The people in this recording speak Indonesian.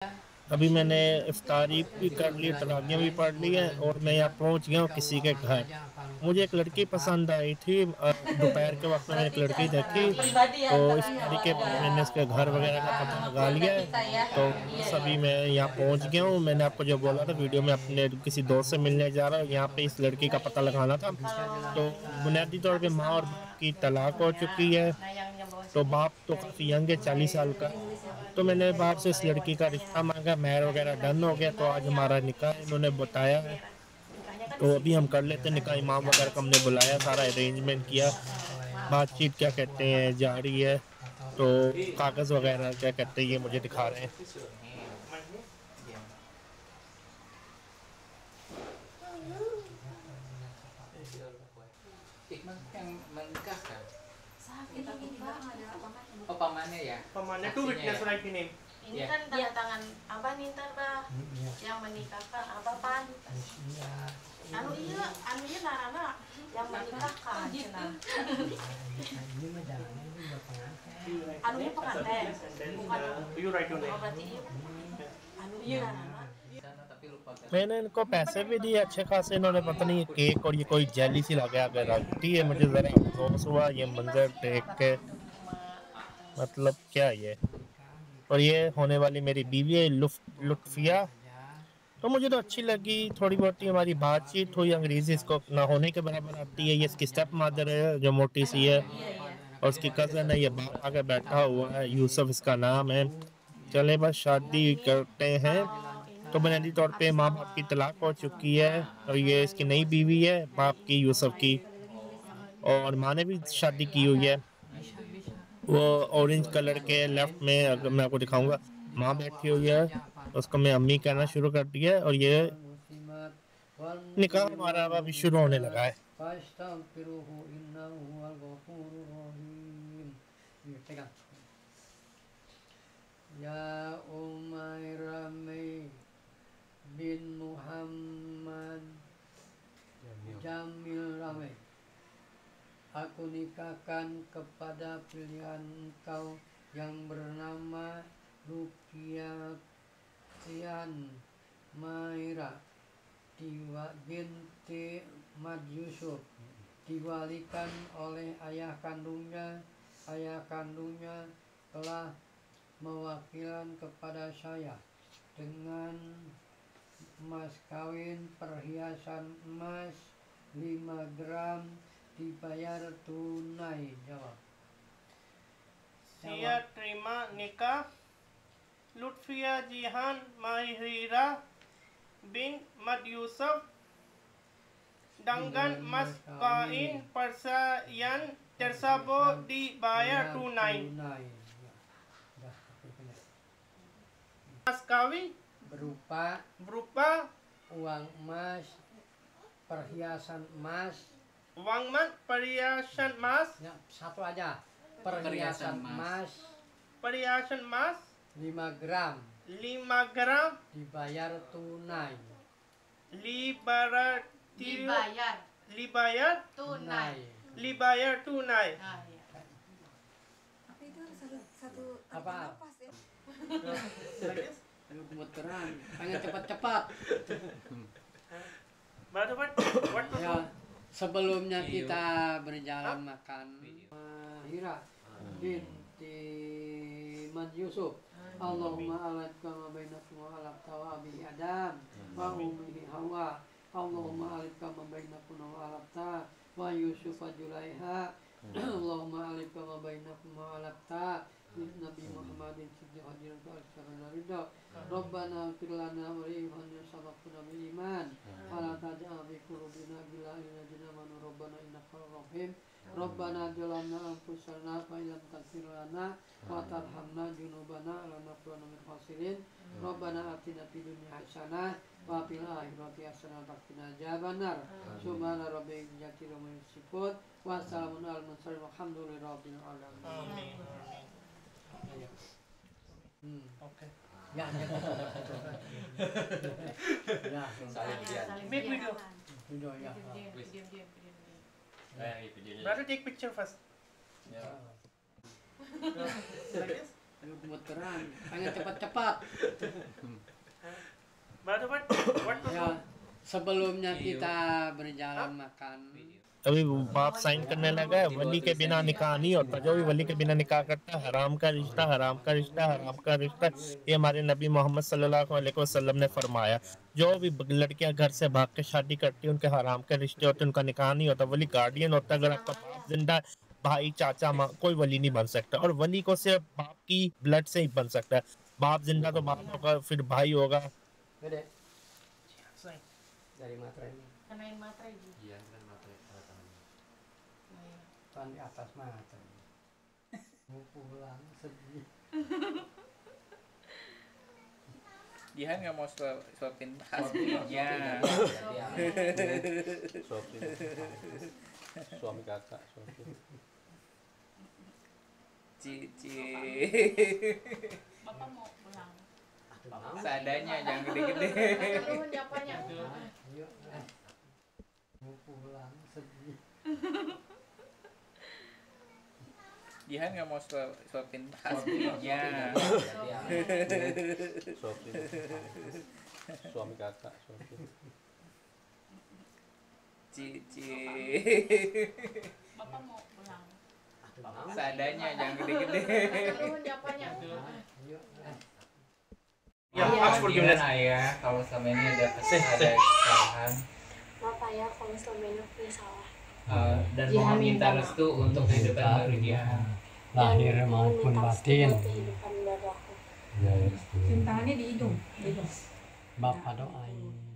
अभी मैंने इफ्तारी भी कर ली, तरावियाँ भी पढ़ ली हैं और मैं यहाँ पहुँच गया हूँ किसी के घर। मुझे एक लड़की पसंद आई थी, दोपहर के वक़्त में मैंने एक लड़की देखी, pribadi ya तो ntar इफ्तारी ya के बाद मैंने इसके घर वगैरह का पता लगा लिया है। kita ya तो iya बस ya अभी मैं यहाँ पहुँच गया हूँ। मैंने आपको जो बोला था वीडियो में, अपने किसी दोस्त से मिलने जा रहा हूँ, यहाँ पे इस लड़की का पता ini लगाना था। kalau तो बुनियादी तौर पे habis माँ और nama बाप की तलाक हो teman-temannya चुकी है। nah yang bawa तो sini बाप तो dari काफ़ी यंग है, 40 साल का। तो मैंने बाप से इस लड़की का wanitanya रिश्ता माँगा, महर nah वगैरह ini डन lagi हो nih गया, तो आज kembarannya हमारा निकाह si इन्होंने बताया है। nikahnya kan di तो sini अभी हम sini कर लेते हैं निकाह, इमाम वगैरह को हमने बुलाया, सारा अरेंजमेंट किया, maaf बातचीत क्या कहते हैं जारी है। तो कागज़ वगैरह क्या कहते हैं ये मुझे दिखा रहे हैं। Iqman yang menikahkan. sakit aku Pak ada pamannya Oh, pamannya ya? Pamannya tuh Saksinya witness ya? right ini. ini Iya. kan tanda tangan apa nih ntar Pak yang menikahkan apa Pan anunya narana yang menikahkan cenah anunya pengantin bukan You write your oh name. berarti iya anunya narana Sana tapi lupa kan. मैंने इनको पैसे भी दिए अच्छे खासे, इन्होंने पता नहीं ये केक और ये कोई जेली सी लगा के रखती है। मुझे ज़रा अफसोस हुआ ये मंजर देख के, मतलब क्या ये। और ये होने वाली मेरी बीवी है लुत्फिया। तो मुझे तो अच्छी लगी, थोड़ी बहुत ही हमारी बातचीत हुई। अंग्रेज़ी इसको ना होने के बराबर आती है। ये इसकी स्टेप मदर है जो मोटी सी है, और उसकी कज़न है, ये बाप आके बैठा हुआ है, यूसुफ इसका नाम है। चले बस शादी करते हैं। तो बुनियादी तौर पे माँ बाप की तलाक हो चुकी है, और ये इसकी नई बीवी है बाप की, यूसुफ की। और माँ ने भी शादी की हुई है। वो ऑरेंज कलर के लेफ्ट में अगर मैं आपको दिखाऊंगा, माँ बैठी हुई है, उसको मैं अम्मी कहना शुरू कर दिया है। और ये निकाह हमारा अब अभी शुरू होने लगा है। Ya Umairami bin Muhammad Jamil Rame, aku nikahkan kepada pilihan engkau yang bernama Rukiah Tian Maira binti Mad Yusuf, diwalikan oleh ayah kandungnya. Ayah kandungnya telah mewakilan kepada saya dengan mas kawin perhiasan emas 5 gram dibayar tunai. Jawab. Saya terima nikah Lutfia Jihan Mahira bin Mad Yusuf dengan mas kawin perhiasan tersebut dibayar tunai. Mas kawin berupa uang emas, perhiasan emas. uang emas, perhiasan emas, Ya, satu aja. Perhiasan emas perhiasan emas 5 gram 5 gram dibayar tunai. dibayar tunai dibayar tunai. nah ya Tapi itu satu Apa? napas ya. Aduh, gemeteran, pengen cepat-cepat. Berarti what to Ya, do? sebelumnya Video. kita berjalan makan. Hira binti Mad Yusuf. Allahumma alaika ma bainakum wa ala tawabi Adam wa ummihi Hawa. Allahumma alaika ma bainakum wa ala ta wa Yusuf wa Julaiha. Allahumma alaika ma bainakum wa ala ta Nabi Muhammadin siddiq hadirin al-syarana ridha. Rabbana fir lana wa liman sabaqna bil iman wa la taj'al fi qulubina ghillan lil ladzina amanu rabbana innaka rahim. Rabbana jalanna anfusana fa illam taghfir lana wa tarhamna junubana lanakunanna minal khasirin. Rabbana atina fid dunya hasanah wa fil akhirati hasanah wa qina adzabannar. Subhana rabbika rabbil izzati amma yasifun wa salamun alal mursalin walhamdulillahi rabbil alamin. Amin. Oke. Ya, ya. Ya, Saling lihat. Make video. video ya. diam. Nah, ini videonya. Berarti take picture first. Ya. Like this. Aduh, gemeteran. Pengen cepat-cepat. But what to Ya, sebelumnya kita berjalan makan. अभी बाप साइन करने लगा है, वली के बिना निकाह नहीं होता। जो भी वली के बिना निकाह करता है हराम का रिश्ता, हराम का रिश्ता, हराम का रिश्ता। ये हमारे नबी मोहम्मद सल्लल्लाहु अलैहि वसल्लम ने फरमाया। जो भी लड़कियां घर से भाग के शादी करती हैं उनके हराम के रिश्ते होते, उनका निकाह नहीं होता। वली गार्डियन होता है। अगर आपका बाप जिंदा है, भाई, चाचा, माँ, कोई वली नहीं बन सकता। और वली को सिर्फ बाप की ब्लड से ही बन सकता है। बाप जिंदा तो बाप होगा, फिर भाई होगा। Gede. Dari materai. Kenain materai gitu. Iya, kan materai rata-rata. Kan di atas materai. Mau pulang sedih. Jihan nggak mau suapin Iya. Suapin. Suami kakak, suapin. Cici. Bapak mau pulang. Seadanya, jangan gede-gede. Lu nyapanya. Ayo. Mau pulang sedih. Jihan nggak mau suapin Iya. Suapin. Suami kakak, suapin. Cici. Bapak mau pulang. Seadanya, jangan gede-gede. Lu nyapanya. Ayo. Yeah, ask forgiveness. Ayah, kalau selama ini ada kesalahan Maaf ya kalau selama ini aku punya salah. dan mohon minta restu untuk kehidupan baru Jihan. Lahir Dan maupun minta batin. restu kehidupan baru aku. Cium tangannya di hidung. Bapak doain.